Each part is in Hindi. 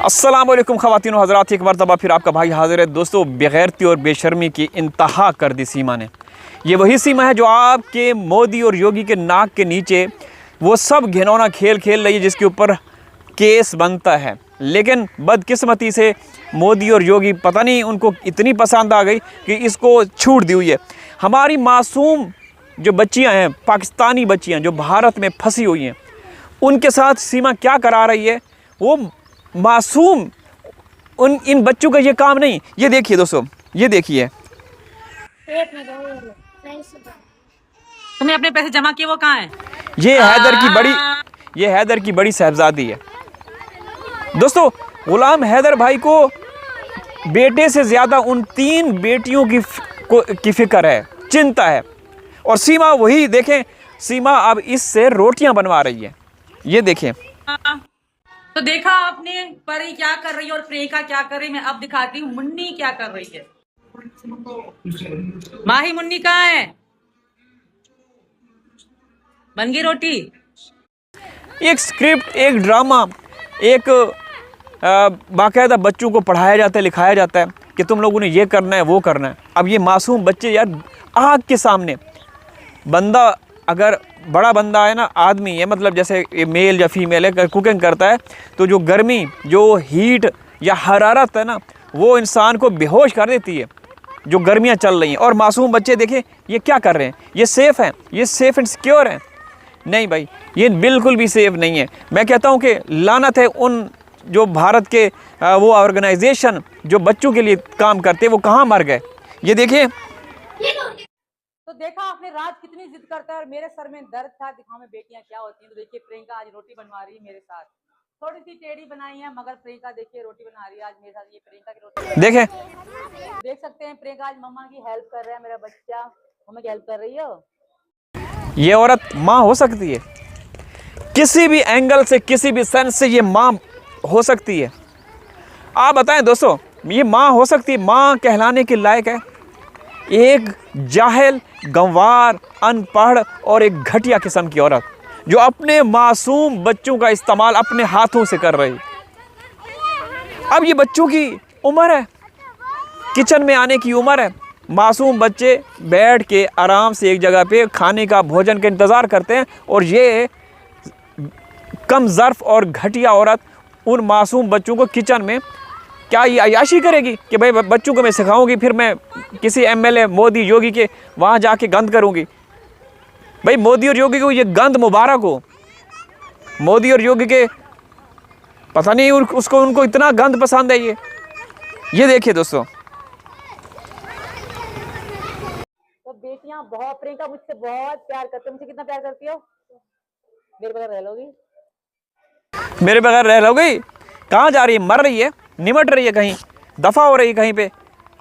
अस्सलाम वालेकुम ख़वातीन हज़रात, एक मरतबा फिर आपका भाई हाज़िर है। दोस्तों, बेगैरती और बेशर्मी की इंतहा कर दी सीमा ने। ये वही सीमा है जो आपके मोदी और योगी के नाक के नीचे वो सब घिनौना खेल खेल रही है जिसके ऊपर केस बनता है। लेकिन बदकिस्मती से मोदी और योगी पता नहीं उनको इतनी पसंद आ गई कि इसको छूट दी हुई है। हमारी मासूम जो बच्चियां हैं, पाकिस्तानी बच्चियां जो भारत में फंसी हुई हैं, उनके साथ सीमा क्या करा रही है। वो मासूम इन बच्चों का ये काम नहीं। ये देखिए दोस्तों, ये देखिए, तुमने अपने पैसे जमा किए, वो कहाँ है? ये हैदर की बड़ी साहबजादी है। दोस्तों, गुलाम हैदर भाई को बेटे से ज़्यादा उन 3 बेटियों की फिक्र है, चिंता है। और सीमा वही देखें, सीमा अब इससे रोटियां बनवा रही है। ये देखें, तो देखा आपने परी क्या कर रही है और प्रियंका क्या कर रही है। मैं अब दिखाती हूँ मुन्नी क्या कर रही है। माही, मुन्नी कहाँ है? बन गई रोटी? एक स्क्रिप्ट, एक ड्रामा, एक बाकायदा बच्चों को पढ़ाया जाता है, लिखाया जाता है कि तुम लोगों ने ये करना है, वो करना है। अब ये मासूम बच्चे यार आग के सामने, बंदा अगर बड़ा बंदा है ना, आदमी है, मतलब जैसे मेल या फीमेल है, कुकिंग करता है तो जो गर्मी, जो हीट या हरारत है ना, वो इंसान को बेहोश कर देती है, जो गर्मियाँ चल रही हैं। और मासूम बच्चे देखें ये क्या कर रहे हैं। ये सेफ़ हैं, ये सेफ़ एंड सिक्योर हैं? नहीं भाई, ये बिल्कुल भी सेफ़ नहीं है। मैं कहता हूँ कि लानत है उन जो भारत के वो ऑर्गेनाइजेशन जो बच्चों के लिए काम करते हैं, वो कहाँ मर गए। ये देखिए, तो देखा आपने, राज कितनी जिद करता है और मेरे सर में दर्द था। दिखाओ में बेटियां क्या होती हैं। तो देखिए, प्रियंका आज रोटी बनवा रही है मेरे साथ। थोड़ी सी टेढ़ी बनाई है, मगर प्रियंका देखिए रोटी बना रही है आज मेरे साथ। ये प्रियंका की रोटी देखें, देख सकते हैं। प्रियंका आज मम्मा की हेल्प कर रहा है। मेरा बच्चा, मम्मा की हेल्प कर रही हो। ये औरत माँ हो सकती है, किसी भी एंगल से, किसी भी सेंस से ये माँ हो सकती है। आप बताएं दोस्तों, ये माँ हो सकती है? माँ कहलाने के लायक है? एक जाहिल, गंवार, अनपढ़ और एक घटिया किस्म की औरत जो अपने मासूम बच्चों का इस्तेमाल अपने हाथों से कर रही। अब ये बच्चों की उम्र है, किचन में आने की उम्र है। मासूम बच्चे बैठ के आराम से एक जगह पे खाने का, भोजन का इंतज़ार करते हैं, और ये कम ज़र्फ़ और घटिया औरत उन मासूम बच्चों को किचन में क्या ये अयाशी करेगी कि भाई बच्चों को मैं सिखाऊंगी, फिर मैं किसी एमएलए मोदी योगी के वहाँ जाके गंद करूंगी। भाई मोदी और योगी को ये गंद मुबारक हो। मोदी और योगी के पता नहीं उसको उनको इतना गंद पसंद है। ये देखिए दोस्तों, तो बेटियां बहुत, प्रियंका मुझसे बहुत प्यार करती है। मुझसे कितना प्यार करती हो? मेरे बगैर रह लोगी? मेरे बगैर रह लोगी? कहाँ जा रही है? मर रही है, निमट रही है, कहीं दफ़ा हो रही है, कहीं पे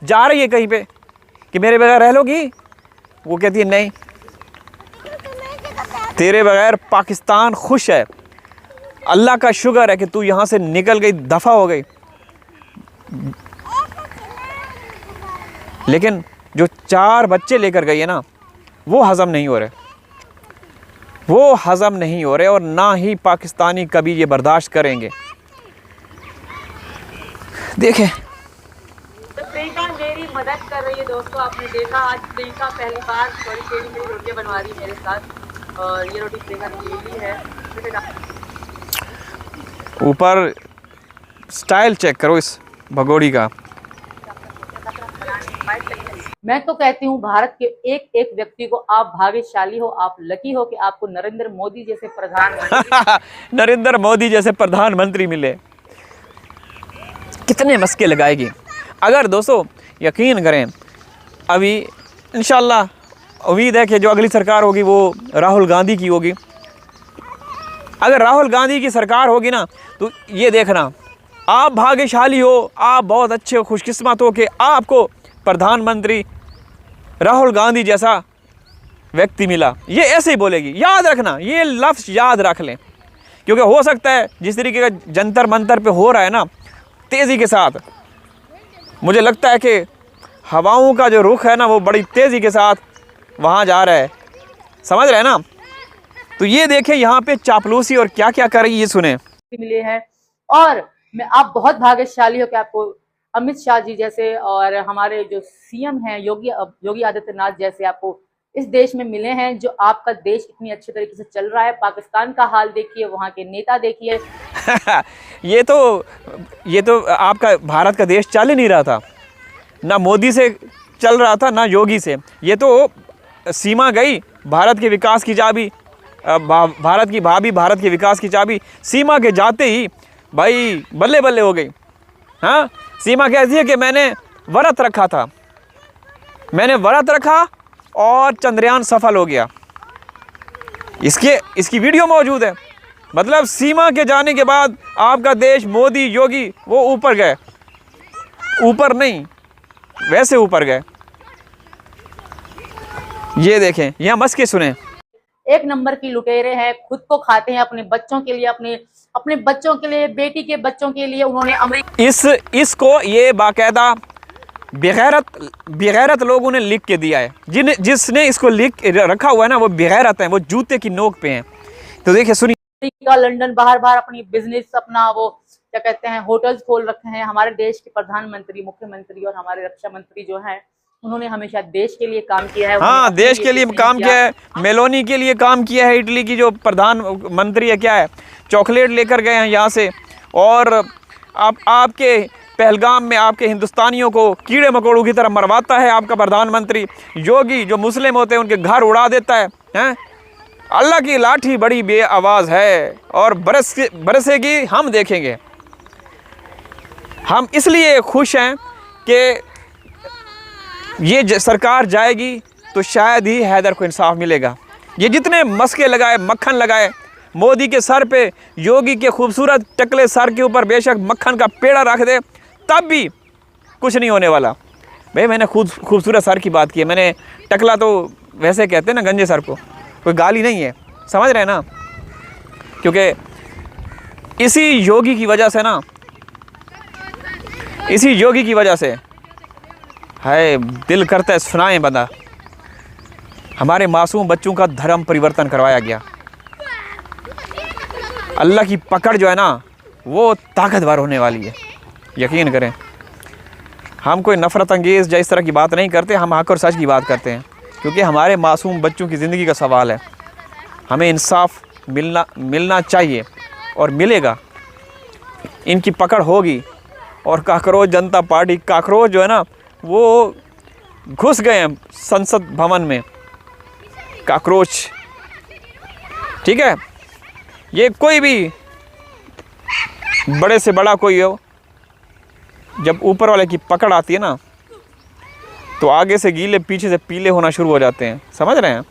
जा रही है कहीं पे, कि मेरे बगैर रह लोगी? वो कहती है नहीं, तेरे बगैर पाकिस्तान खुश है। अल्लाह का शुक्र है कि तू यहाँ से निकल गई, दफ़ा हो गई। लेकिन जो 4 बच्चे लेकर गई है ना, वो हज़म नहीं हो रहे, वो हज़म नहीं हो रहे, और ना ही पाकिस्तानी कभी ये बर्दाश्त करेंगे। देखें, तो प्रियंका मेरी मदद कर रही है। दोस्तों, आपने देखा आज प्रियंका पहली बार थोड़ी टेढ़ी मेरी रोटियां बनवा रही है मेरे साथ। और ये रोटी प्रियंका की ही है। ऊपर स्टाइल चेक करो इस भगोड़ी का। मैं तो कहती हूँ, भारत के एक एक व्यक्ति को आप भाग्यशाली हो, आप लकी हो कि आपको नरेंद्र मोदी जैसे प्रधानमंत्री नरेंद्र मोदी जैसे प्रधानमंत्री मिले। कितने मस्के लगाएगी। अगर दोस्तों यकीन करें, अभी इंशाल्लाह उम्मीद है कि जो अगली सरकार होगी वो राहुल गांधी की होगी। अगर राहुल गांधी की सरकार होगी ना, तो ये देखना, आप भाग्यशाली हो, आप बहुत अच्छे हो, खुशकिस्मत हो कि आपको प्रधानमंत्री राहुल गांधी जैसा व्यक्ति मिला। ये ऐसे ही बोलेगी, याद रखना, ये लफ्ज़ याद रख लें, क्योंकि हो सकता है जिस तरीके का जंतर मंतर पे हो रहा है ना, तेज़ी के साथ, मुझे लगता है कि हवाओं का जो रुख है ना, वो बड़ी तेज़ी के साथ वहाँ जा रहा है। समझ रहे हैं ना? तो ये देखें यहाँ पे चापलूसी और क्या क्या कर रही है, ये सुने। मिले हैं। और आप बहुत भाग्यशाली हो कि आपको अमित शाह जी जैसे और हमारे जो सीएम हैं योगी आदित्यनाथ जैसे आपको इस देश में मिले हैं, जो आपका देश इतनी अच्छे तरीके से चल रहा है। पाकिस्तान का हाल देखिए, वहाँ के नेता देखिए। ये तो आपका भारत का देश चल ही नहीं रहा था, ना मोदी से चल रहा था ना योगी से। ये तो सीमा गई, भारत के विकास की चाबी, भारत की भाभी, भारत के विकास की चाबी सीमा के जाते ही भाई बल्ले बल्ले हो गई। हाँ, सीमा कहती है कि मैंने व्रत रखा था, मैंने व्रत रखा और चंद्रयान सफल हो गया। इसकी वीडियो मौजूद है। मतलब सीमा के जाने के बाद आपका देश, मोदी, योगी वो ऊपर गए, ऊपर नहीं वैसे ऊपर गए। ये देखें, यहाँ मस्के सुने। एक नंबर की लुटेरे हैं, खुद को खाते हैं अपने बच्चों के लिए, अपने बच्चों के लिए, बेटी के बच्चों के लिए उन्होंने अमेरिका इसको ये बाकायदा बेगैरत लोगों ने लिख के दिया है। जिसने इसको लिख रखा हुआ है ना, वो बेगैरत है, वो जूते की नोक पे हैं। तो देखिए सुनिए। लंदन बाहर अपनी बिजनेस, अपना वो क्या कहते हैं, होटल्स खोल रखे हैं। हमारे देश के प्रधानमंत्री, मुख्यमंत्री और हमारे रक्षा मंत्री जो हैं, उन्होंने हमेशा देश के लिए काम किया है। हाँ, देश के लिए काम किया है। मेलोनी के लिए काम किया है। इटली की जो प्रधानमंत्री है, क्या है, चॉकलेट लेकर गए हैं यहाँ से। और आपके पहलगाम में आपके हिंदुस्तानियों को कीड़े मकोड़ों की तरह मरवाता है आपका प्रधानमंत्री। योगी जो मुस्लिम होते हैं उनके घर उड़ा देता है। हैं, अल्लाह की लाठी बड़ी बेआवाज़ है और बरसेगी, हम देखेंगे। हम इसलिए खुश हैं कि ये सरकार जाएगी तो शायद ही हैदर को इंसाफ मिलेगा। ये जितने मस्के लगाए, मक्खन लगाए मोदी के सर पे, योगी के खूबसूरत टकले सर के ऊपर बेशक मक्खन का पेड़ा रख दे, तब भी कुछ नहीं होने वाला। भाई मैंने खूबसूरत सर की बात की है, मैंने टकला तो वैसे कहते हैं ना गंजे सर को, कोई गाली नहीं है, समझ रहे हैं ना। क्योंकि इसी योगी की वजह से ना, इसी योगी की वजह से है दिल करता है सुनाएं बंदा। हमारे मासूम बच्चों का धर्म परिवर्तन करवाया गया। अल्लाह की पकड़ जो है ना, वो ताकतवर होने वाली है, यकीन करें। हम कोई नफ़रत अंगेज़ या इस तरह की बात नहीं करते, हम हक़ और सच की बात करते हैं, क्योंकि हमारे मासूम बच्चों की ज़िंदगी का सवाल है। हमें इंसाफ मिलना चाहिए और मिलेगा। इनकी पकड़ होगी। और काकरोच जनता पार्टी, काकरोच जो है ना, वो घुस गए हैं संसद भवन में, काकरोच। ठीक है, ये कोई भी बड़े से बड़ा कोई हो, जब ऊपर वाले की पकड़ आती है ना, तो आगे से गीले पीछे से पीले होना शुरू हो जाते हैं, समझ रहे हैं।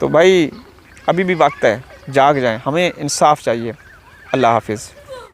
तो भाई अभी भी वक्त है, जाग जाएं, हमें इंसाफ चाहिए। अल्लाह हाफिज़।